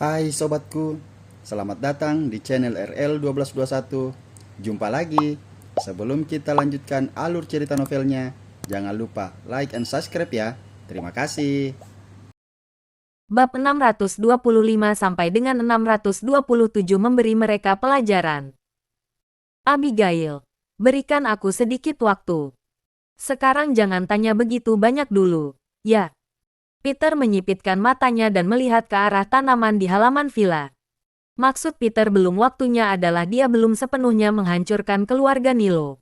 Hai sobatku, selamat datang di channel RL1221. Jumpa lagi. Sebelum kita lanjutkan alur cerita novelnya, jangan lupa like and subscribe ya. Terima kasih. Bab 625 sampai dengan 627 memberi mereka pelajaran. Abigail, berikan aku sedikit waktu. Sekarang jangan tanya begitu banyak dulu, ya. Peter menyipitkan matanya dan melihat ke arah tanaman di halaman villa. Maksud Peter belum waktunya adalah dia belum sepenuhnya menghancurkan keluarga Nilo.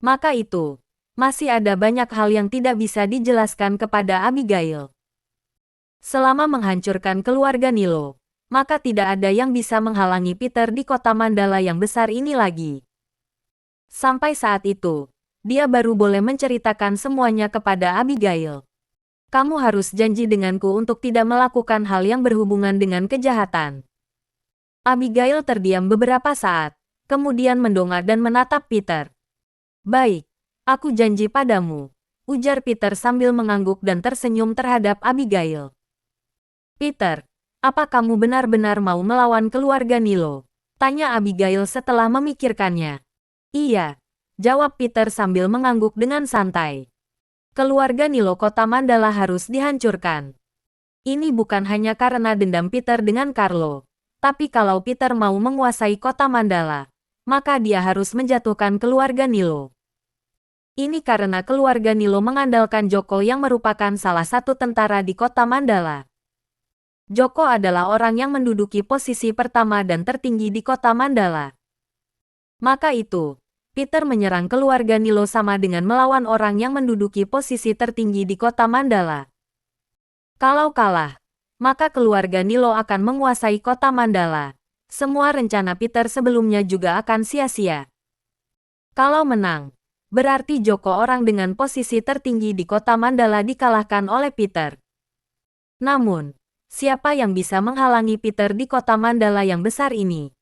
Maka itu, masih ada banyak hal yang tidak bisa dijelaskan kepada Abigail. Selama menghancurkan keluarga Nilo, maka tidak ada yang bisa menghalangi Peter di kota Mandala yang besar ini lagi. Sampai saat itu, dia baru boleh menceritakan semuanya kepada Abigail. Kamu harus janji denganku untuk tidak melakukan hal yang berhubungan dengan kejahatan. Abigail terdiam beberapa saat, kemudian mendongak dan menatap Peter. Baik, aku janji padamu, ujar Peter sambil mengangguk dan tersenyum terhadap Abigail. Peter, apa kamu benar-benar mau melawan keluarga Nilo? Tanya Abigail setelah memikirkannya. Iya, jawab Peter sambil mengangguk dengan santai. Keluarga Nilo kota Mandala harus dihancurkan. Ini bukan hanya karena dendam Peter dengan Carlo, tapi kalau Peter mau menguasai kota Mandala, maka dia harus menjatuhkan keluarga Nilo. Ini karena keluarga Nilo mengandalkan Joko yang merupakan salah satu tentara di kota Mandala. Joko adalah orang yang menduduki posisi pertama dan tertinggi di kota Mandala. Maka itu, Peter menyerang keluarga Nilo sama dengan melawan orang yang menduduki posisi tertinggi di kota Mandala. Kalau kalah, maka keluarga Nilo akan menguasai kota Mandala. Semua rencana Peter sebelumnya juga akan sia-sia. Kalau menang, berarti Joko orang dengan posisi tertinggi di kota Mandala dikalahkan oleh Peter. Namun, siapa yang bisa menghalangi Peter di kota Mandala yang besar ini?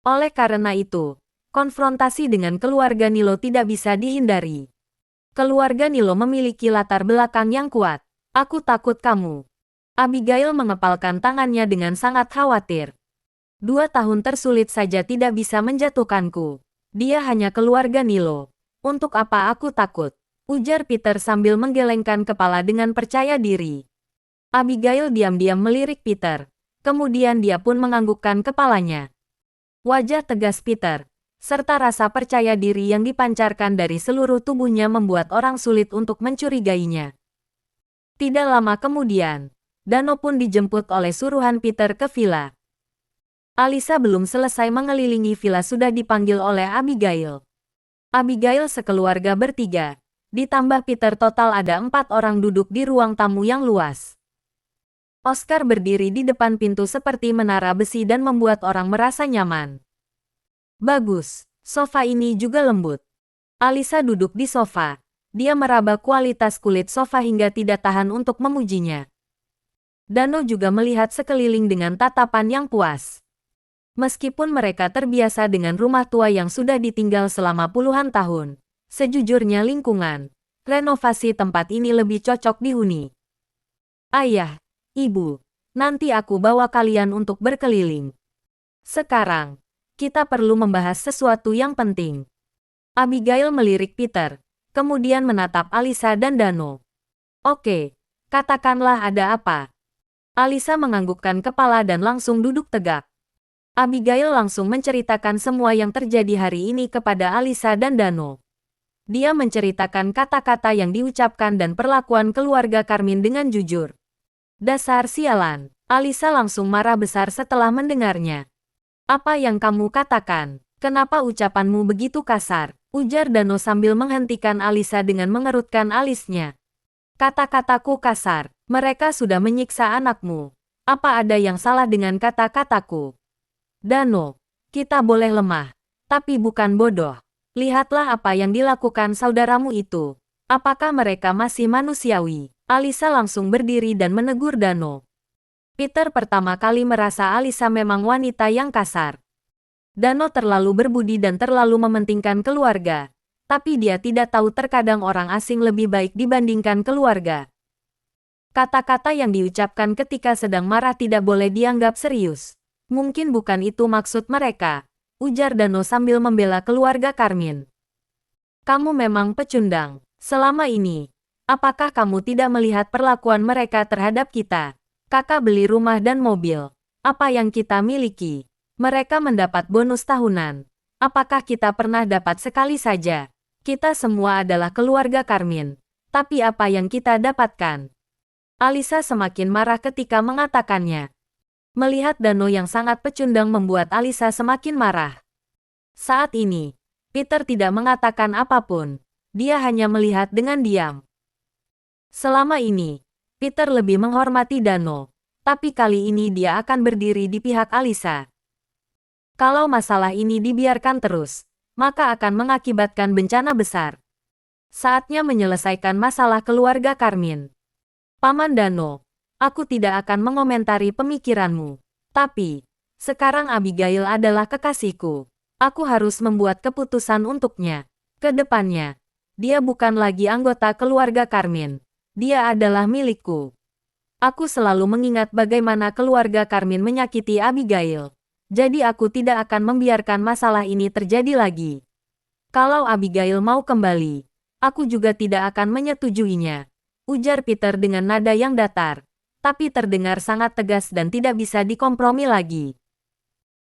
Oleh karena itu, konfrontasi dengan keluarga Nilo tidak bisa dihindari. Keluarga Nilo memiliki latar belakang yang kuat. Aku takut kamu. Abigail mengepalkan tangannya dengan sangat khawatir. 2 tahun tersulit saja tidak bisa menjatuhkanku. Dia hanya keluarga Nilo. Untuk apa aku takut? Ujar Peter sambil menggelengkan kepala dengan percaya diri. Abigail diam-diam melirik Peter. Kemudian dia pun menganggukkan kepalanya. Wajah tegas Peter, serta rasa percaya diri yang dipancarkan dari seluruh tubuhnya membuat orang sulit untuk mencurigainya. Tidak lama kemudian, Dano pun dijemput oleh suruhan Peter ke villa. Alisa belum selesai mengelilingi villa sudah dipanggil oleh Abigail. Abigail sekeluarga bertiga, ditambah Peter total ada 4 orang duduk di ruang tamu yang luas. Oscar berdiri di depan pintu seperti menara besi dan membuat orang merasa nyaman. Bagus, sofa ini juga lembut. Alisa duduk di sofa. Dia meraba kualitas kulit sofa hingga tidak tahan untuk memujinya. Dano juga melihat sekeliling dengan tatapan yang puas. Meskipun mereka terbiasa dengan rumah tua yang sudah ditinggal selama puluhan tahun, sejujurnya lingkungan, renovasi tempat ini lebih cocok dihuni. Ayah, Ibu, nanti aku bawa kalian untuk berkeliling. Sekarang, kita perlu membahas sesuatu yang penting. Abigail melirik Peter, kemudian menatap Alisa dan Dano. Oke, katakanlah ada apa. Alisa menganggukkan kepala dan langsung duduk tegak. Abigail langsung menceritakan semua yang terjadi hari ini kepada Alisa dan Dano. Dia menceritakan kata-kata yang diucapkan dan perlakuan keluarga Carmine dengan jujur. Dasar sialan, Alisa langsung marah besar setelah mendengarnya. Apa yang kamu katakan? Kenapa ucapanmu begitu kasar? Ujar Dano sambil menghentikan Alisa dengan mengerutkan alisnya. Kata-kataku kasar. Mereka sudah menyiksa anakmu. Apa ada yang salah dengan kata-kataku? Dano, kita boleh lemah, tapi bukan bodoh. Lihatlah apa yang dilakukan saudaramu itu. Apakah mereka masih manusiawi? Alisa langsung berdiri dan menegur Dano. Peter pertama kali merasa Alisa memang wanita yang kasar. Dano terlalu berbudi dan terlalu mementingkan keluarga. Tapi dia tidak tahu terkadang orang asing lebih baik dibandingkan keluarga. Kata-kata yang diucapkan ketika sedang marah tidak boleh dianggap serius. Mungkin bukan itu maksud mereka, ujar Dano sambil membela keluarga Karmin. Kamu memang pecundang. Selama ini, apakah kamu tidak melihat perlakuan mereka terhadap kita? Kakak beli rumah dan mobil. Apa yang kita miliki? Mereka mendapat bonus tahunan. Apakah kita pernah dapat sekali saja? Kita semua adalah keluarga Karmin. Tapi apa yang kita dapatkan? Alisa semakin marah ketika mengatakannya. Melihat Dano yang sangat pecundang membuat Alisa semakin marah. Saat ini, Peter tidak mengatakan apapun. Dia hanya melihat dengan diam. Selama ini, Peter lebih menghormati Dano. Tapi kali ini dia akan berdiri di pihak Alisa. Kalau masalah ini dibiarkan terus, maka akan mengakibatkan bencana besar. Saatnya menyelesaikan masalah keluarga Karmin. Paman Dano, aku tidak akan mengomentari pemikiranmu. Tapi, sekarang Abigail adalah kekasihku. Aku harus membuat keputusan untuknya. Kedepannya, dia bukan lagi anggota keluarga Karmin. Dia adalah milikku. Aku selalu mengingat bagaimana keluarga Karmin menyakiti Abigail. Jadi aku tidak akan membiarkan masalah ini terjadi lagi. Kalau Abigail mau kembali, aku juga tidak akan menyetujuinya. Ujar Peter dengan nada yang datar, tapi terdengar sangat tegas dan tidak bisa dikompromi lagi.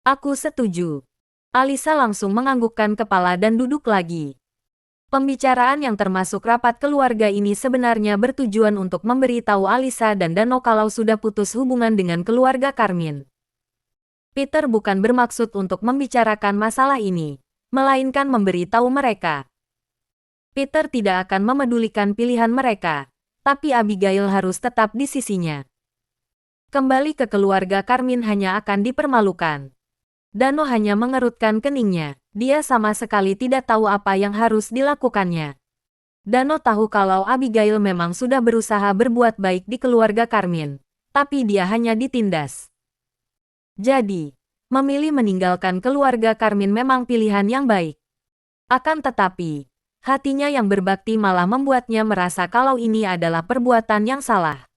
Aku setuju. Alisa langsung menganggukkan kepala dan duduk lagi. Pembicaraan yang termasuk rapat keluarga ini sebenarnya bertujuan untuk memberitahu Alisa dan Dano kalau sudah putus hubungan dengan keluarga Karmin. Peter bukan bermaksud untuk membicarakan masalah ini, melainkan memberitahu mereka. Peter tidak akan memedulikan pilihan mereka. Tapi Abigail harus tetap di sisinya. Kembali ke keluarga Karmin hanya akan dipermalukan. Dano hanya mengerutkan keningnya. Dia sama sekali tidak tahu apa yang harus dilakukannya. Dano tahu kalau Abigail memang sudah berusaha berbuat baik di keluarga Karmin. Tapi dia hanya ditindas. Jadi, memilih meninggalkan keluarga Karmin memang pilihan yang baik. Akan tetapi, hatinya yang berbakti malah membuatnya merasa kalau ini adalah perbuatan yang salah.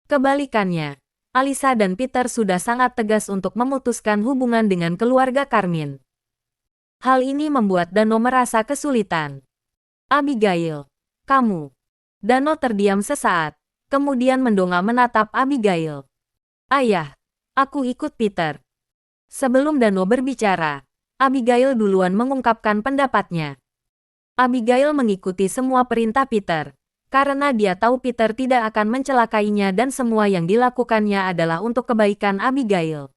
Kebalikannya, Alisa dan Peter sudah sangat tegas untuk memutuskan hubungan dengan keluarga Karmin. Hal ini membuat Dano merasa kesulitan. Abigail, kamu. Dano terdiam sesaat, kemudian mendongak menatap Abigail. Ayah, aku ikut Peter. Sebelum Dano berbicara, Abigail duluan mengungkapkan pendapatnya. Abigail mengikuti semua perintah Peter, karena dia tahu Peter tidak akan mencelakainya dan semua yang dilakukannya adalah untuk kebaikan Abigail.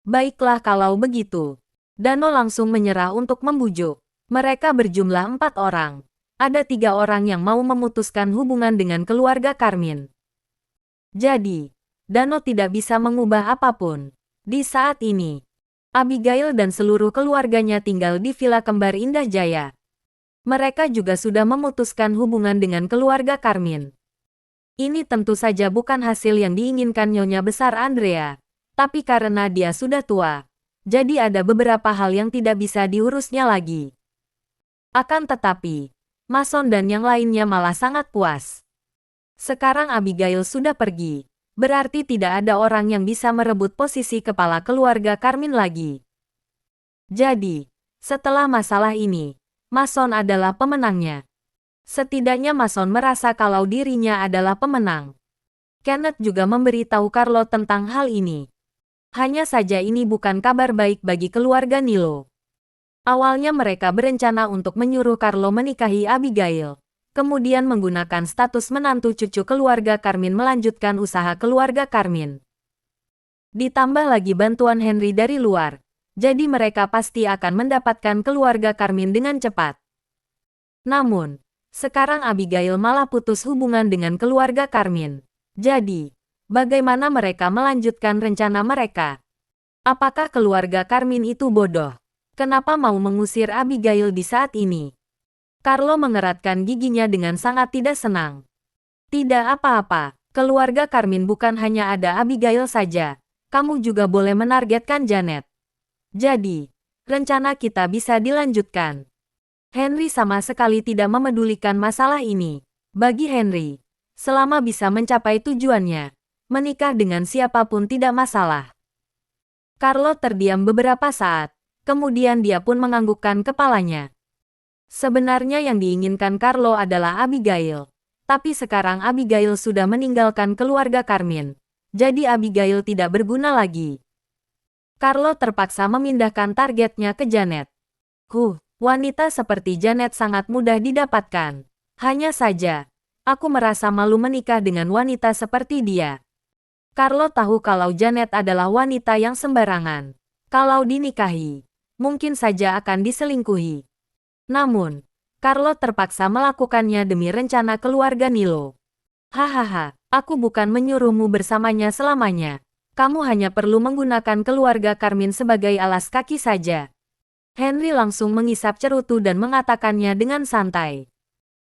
Baiklah kalau begitu. Dano langsung menyerah untuk membujuk. Mereka berjumlah 4 orang. Ada 3 orang yang mau memutuskan hubungan dengan keluarga Karmin. Jadi, Dano tidak bisa mengubah apapun. Di saat ini, Abigail dan seluruh keluarganya tinggal di Villa Kembar Indah Jaya. Mereka juga sudah memutuskan hubungan dengan keluarga Karmin. Ini tentu saja bukan hasil yang diinginkan Nyonya Besar Andrea, tapi karena dia sudah tua, jadi ada beberapa hal yang tidak bisa diurusnya lagi. Akan tetapi, Mason dan yang lainnya malah sangat puas. Sekarang Abigail sudah pergi, berarti tidak ada orang yang bisa merebut posisi kepala keluarga Karmin lagi. Jadi, setelah masalah ini, Mason adalah pemenangnya. Setidaknya Mason merasa kalau dirinya adalah pemenang. Kenneth juga memberitahu Carlo tentang hal ini. Hanya saja ini bukan kabar baik bagi keluarga Nilo. Awalnya mereka berencana untuk menyuruh Carlo menikahi Abigail. Kemudian menggunakan status menantu cucu keluarga Karmin melanjutkan usaha keluarga Karmin. Ditambah lagi bantuan Henry dari luar. Jadi mereka pasti akan mendapatkan keluarga Karmin dengan cepat. Namun, sekarang Abigail malah putus hubungan dengan keluarga Karmin. Jadi, bagaimana mereka melanjutkan rencana mereka? Apakah keluarga Karmin itu bodoh? Kenapa mau mengusir Abigail di saat ini? Carlo mengeratkan giginya dengan sangat tidak senang. Tidak apa-apa, keluarga Karmin bukan hanya ada Abigail saja. Kamu juga boleh menargetkan Janet. Jadi, rencana kita bisa dilanjutkan. Henry sama sekali tidak memedulikan masalah ini. Bagi Henry, Selama bisa mencapai tujuannya, menikah dengan siapapun tidak masalah. Carlo terdiam beberapa saat, kemudian dia pun menganggukkan kepalanya. Sebenarnya yang diinginkan Carlo adalah Abigail. Tapi sekarang Abigail sudah meninggalkan keluarga Carmine. Jadi Abigail tidak berguna lagi. Carlo terpaksa memindahkan targetnya ke Janet. Wanita seperti Janet sangat mudah didapatkan. Hanya saja, aku merasa malu menikah dengan wanita seperti dia. Carlo tahu kalau Janet adalah wanita yang sembarangan. Kalau dinikahi, mungkin saja akan diselingkuhi. Namun, Carlo terpaksa melakukannya demi rencana keluarga Nilo. Hahaha, aku bukan menyuruhmu bersamanya selamanya. Kamu hanya perlu menggunakan keluarga Carmine sebagai alas kaki saja. Henry langsung mengisap cerutu dan mengatakannya dengan santai.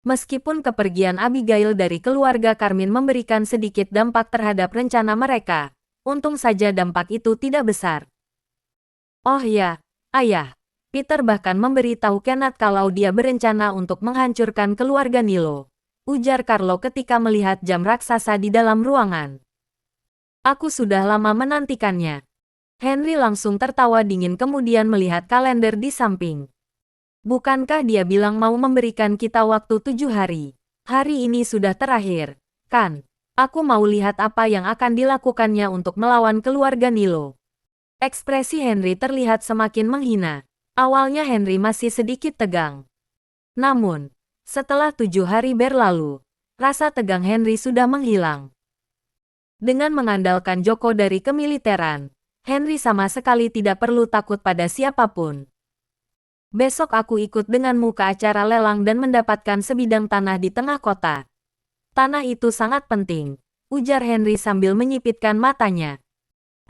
Meskipun kepergian Abigail dari keluarga Carmine memberikan sedikit dampak terhadap rencana mereka, untung saja dampak itu tidak besar. Oh ya, ayah. Peter bahkan memberitahu Kenneth kalau dia berencana untuk menghancurkan keluarga Nilo. Ujar Carlo ketika melihat jam raksasa di dalam ruangan. Aku sudah lama menantikannya. Henry langsung tertawa dingin kemudian melihat kalender di samping. Bukankah dia bilang mau memberikan kita waktu 7 hari? Hari ini sudah terakhir, kan? Aku mau lihat apa yang akan dilakukannya untuk melawan keluarga Nilo. Ekspresi Henry terlihat semakin menghina. Awalnya Henry masih sedikit tegang. Namun, setelah 7 hari berlalu, rasa tegang Henry sudah menghilang. Dengan mengandalkan Joko dari kemiliteran, Henry sama sekali tidak perlu takut pada siapapun. Besok aku ikut denganmu ke acara lelang dan mendapatkan sebidang tanah di tengah kota. Tanah itu sangat penting, ujar Henry sambil menyipitkan matanya.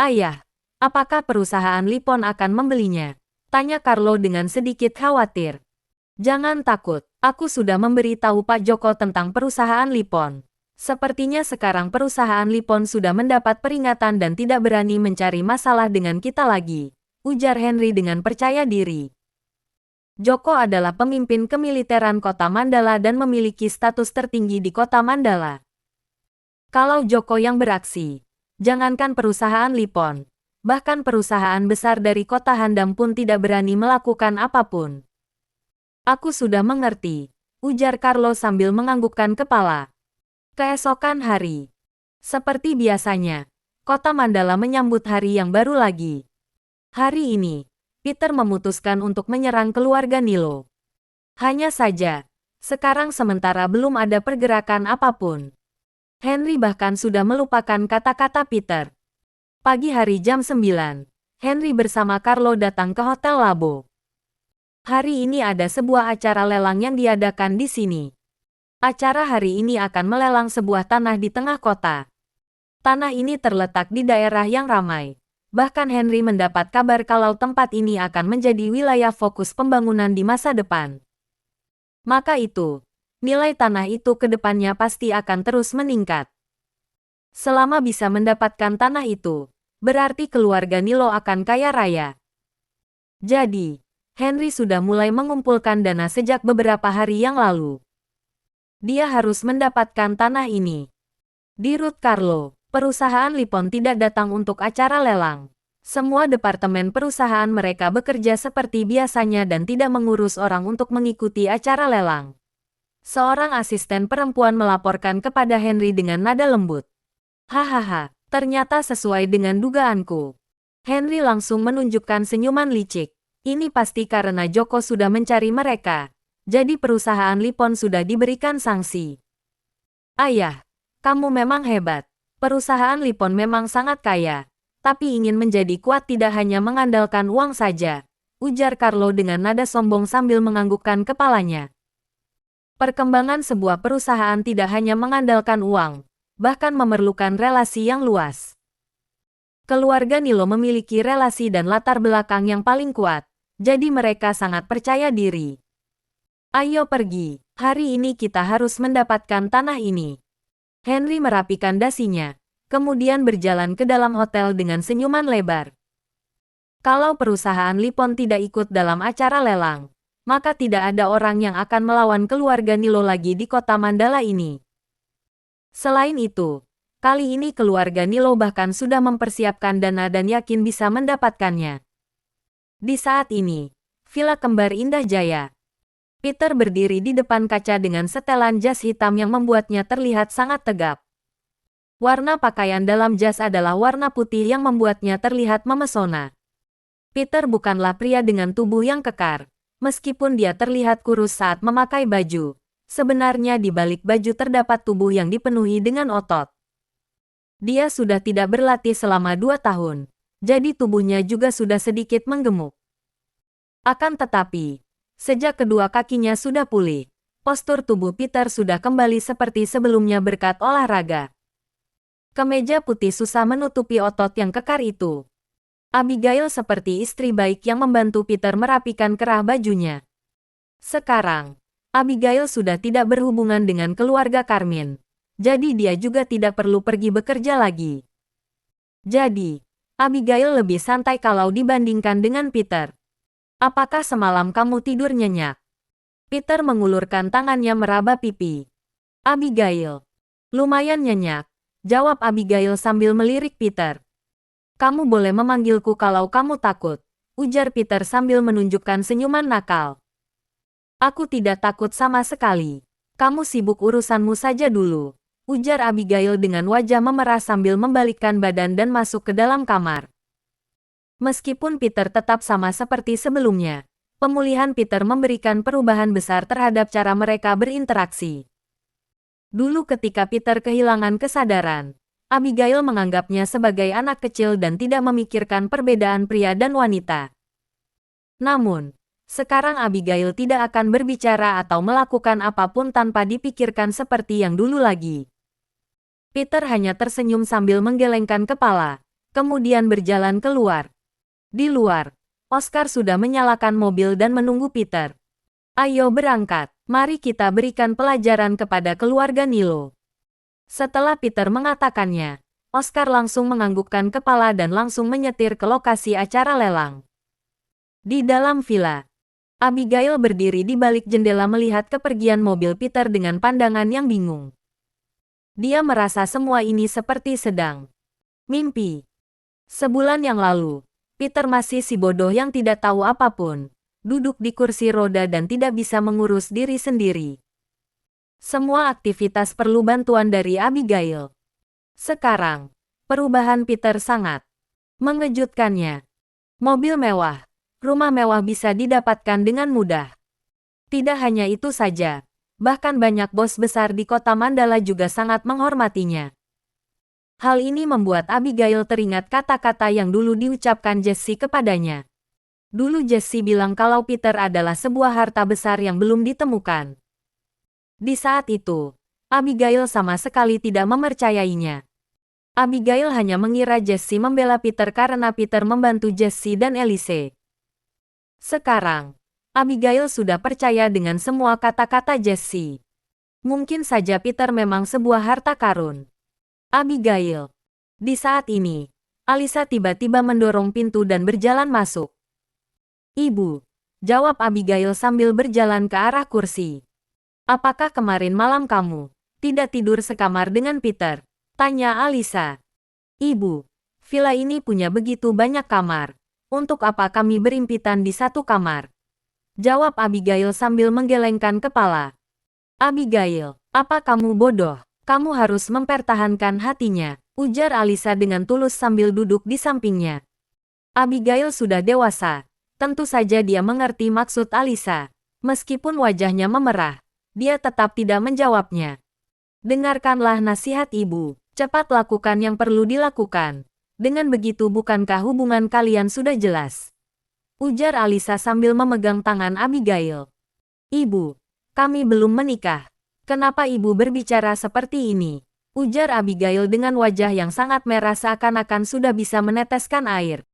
Ayah, apakah perusahaan Lipon akan membelinya? Tanya Carlo dengan sedikit khawatir. Jangan takut, aku sudah memberitahu Pak Joko tentang perusahaan Lipon. Sepertinya sekarang perusahaan Lipon sudah mendapat peringatan dan tidak berani mencari masalah dengan kita lagi, ujar Henry dengan percaya diri. Joko adalah pemimpin kemiliteran kota Mandala dan memiliki status tertinggi di kota Mandala. Kalau Joko yang beraksi, jangankan perusahaan Lipon, bahkan perusahaan besar dari kota Handam pun tidak berani melakukan apapun. Aku sudah mengerti, ujar Carlo sambil menganggukkan kepala. Keesokan hari, seperti biasanya, kota Mandala menyambut hari yang baru lagi. Hari ini, Peter memutuskan untuk menyerang keluarga Nilo. Hanya saja, sekarang sementara belum ada pergerakan apapun. Henry bahkan sudah melupakan kata-kata Peter. Pagi hari jam 9, Henry bersama Carlo datang ke Hotel Labo. Hari ini ada sebuah acara lelang yang diadakan di sini. Acara hari ini akan melelang sebuah tanah di tengah kota. Tanah ini terletak di daerah yang ramai. Bahkan Henry mendapat kabar kalau tempat ini akan menjadi wilayah fokus pembangunan di masa depan. Maka itu, nilai tanah itu ke depannya pasti akan terus meningkat. Selama bisa mendapatkan tanah itu, berarti keluarga Nilo akan kaya raya. Jadi, Henry sudah mulai mengumpulkan dana sejak beberapa hari yang lalu. Dia harus mendapatkan tanah ini. Dirut Carlo, perusahaan Lipon tidak datang untuk acara lelang. Semua departemen perusahaan mereka bekerja seperti biasanya dan tidak mengurus orang untuk mengikuti acara lelang. Seorang asisten perempuan melaporkan kepada Henry dengan nada lembut. Hahaha, ternyata sesuai dengan dugaanku. Henry langsung menunjukkan senyuman licik. Ini pasti karena Joko sudah mencari mereka. Jadi perusahaan Lipon sudah diberikan sanksi. Ayah, kamu memang hebat. Perusahaan Lipon memang sangat kaya. Tapi ingin menjadi kuat tidak hanya mengandalkan uang saja, ujar Carlo dengan nada sombong sambil menganggukkan kepalanya. Perkembangan sebuah perusahaan tidak hanya mengandalkan uang, bahkan memerlukan relasi yang luas. Keluarga Nilo memiliki relasi dan latar belakang yang paling kuat, jadi mereka sangat percaya diri. Ayo pergi, hari ini kita harus mendapatkan tanah ini. Henry merapikan dasinya, kemudian berjalan ke dalam hotel dengan senyuman lebar. Kalau perusahaan Lipon tidak ikut dalam acara lelang, maka tidak ada orang yang akan melawan keluarga Nilo lagi di kota Mandala ini. Selain itu, kali ini keluarga Nilo bahkan sudah mempersiapkan dana dan yakin bisa mendapatkannya. Di saat ini, Villa Kembar Indah Jaya. Peter berdiri di depan kaca dengan setelan jas hitam yang membuatnya terlihat sangat tegap. Warna pakaian dalam jas adalah warna putih yang membuatnya terlihat memesona. Peter bukanlah pria dengan tubuh yang kekar. Meskipun dia terlihat kurus saat memakai baju, sebenarnya di balik baju terdapat tubuh yang dipenuhi dengan otot. Dia sudah tidak berlatih selama 2 tahun, jadi tubuhnya juga sudah sedikit menggemuk. Akan tetapi, sejak kedua kakinya sudah pulih, postur tubuh Peter sudah kembali seperti sebelumnya berkat olahraga. Kemeja putih susah menutupi otot yang kekar itu. Abigail seperti istri baik yang membantu Peter merapikan kerah bajunya. Sekarang, Abigail sudah tidak berhubungan dengan keluarga Carmine, jadi dia juga tidak perlu pergi bekerja lagi. Jadi, Abigail lebih santai kalau dibandingkan dengan Peter. Apakah semalam kamu tidur nyenyak? Peter mengulurkan tangannya meraba pipi. Abigail. Lumayan nyenyak, jawab Abigail sambil melirik Peter. Kamu boleh memanggilku kalau kamu takut, ujar Peter sambil menunjukkan senyuman nakal. Aku tidak takut sama sekali. Kamu sibuk urusanmu saja dulu, ujar Abigail dengan wajah memerah sambil membalikkan badan dan masuk ke dalam kamar. Meskipun Peter tetap sama seperti sebelumnya, pemulihan Peter memberikan perubahan besar terhadap cara mereka berinteraksi. Dulu ketika Peter kehilangan kesadaran, Abigail menganggapnya sebagai anak kecil dan tidak memikirkan perbedaan pria dan wanita. Namun, sekarang Abigail tidak akan berbicara atau melakukan apapun tanpa dipikirkan seperti yang dulu lagi. Peter hanya tersenyum sambil menggelengkan kepala, kemudian berjalan keluar. Di luar, Oscar sudah menyalakan mobil dan menunggu Peter. Ayo berangkat, mari kita berikan pelajaran kepada keluarga Nilo. Setelah Peter mengatakannya, Oscar langsung menganggukkan kepala dan langsung menyetir ke lokasi acara lelang. Di dalam villa, Abigail berdiri di balik jendela melihat kepergian mobil Peter dengan pandangan yang bingung. Dia merasa semua ini seperti sedang mimpi. Sebulan yang lalu, Peter masih si bodoh yang tidak tahu apapun, duduk di kursi roda dan tidak bisa mengurus diri sendiri. Semua aktivitas perlu bantuan dari Abigail. Sekarang, perubahan Peter sangat mengejutkannya. Mobil mewah, rumah mewah bisa didapatkan dengan mudah. Tidak hanya itu saja, bahkan banyak bos besar di kota Mandala juga sangat menghormatinya. Hal ini membuat Abigail teringat kata-kata yang dulu diucapkan Jesse kepadanya. Dulu Jesse bilang kalau Peter adalah sebuah harta besar yang belum ditemukan. Di saat itu, Abigail sama sekali tidak mempercayainya. Abigail hanya mengira Jesse membela Peter karena Peter membantu Jesse dan Elise. Sekarang, Abigail sudah percaya dengan semua kata-kata Jesse. Mungkin saja Peter memang sebuah harta karun. Abigail. Di saat ini, Alisa tiba-tiba mendorong pintu dan berjalan masuk. Ibu, jawab Abigail sambil berjalan ke arah kursi. Apakah kemarin malam kamu tidak tidur sekamar dengan Peter? Tanya Alisa. Ibu, villa ini punya begitu banyak kamar. Untuk apa kami berimpitan di satu kamar? Jawab Abigail sambil menggelengkan kepala. Abigail, apa kamu bodoh? Kamu harus mempertahankan hatinya, ujar Alisa dengan tulus sambil duduk di sampingnya. Abigail sudah dewasa, tentu saja dia mengerti maksud Alisa. Meskipun wajahnya memerah, dia tetap tidak menjawabnya. Dengarkanlah nasihat ibu, cepat lakukan yang perlu dilakukan. Dengan begitu bukankah hubungan kalian sudah jelas? Ujar Alisa sambil memegang tangan Abigail. Ibu, kami belum menikah. Kenapa ibu berbicara seperti ini? Ujar Abigail dengan wajah yang sangat merah seakan-akan sudah bisa meneteskan air.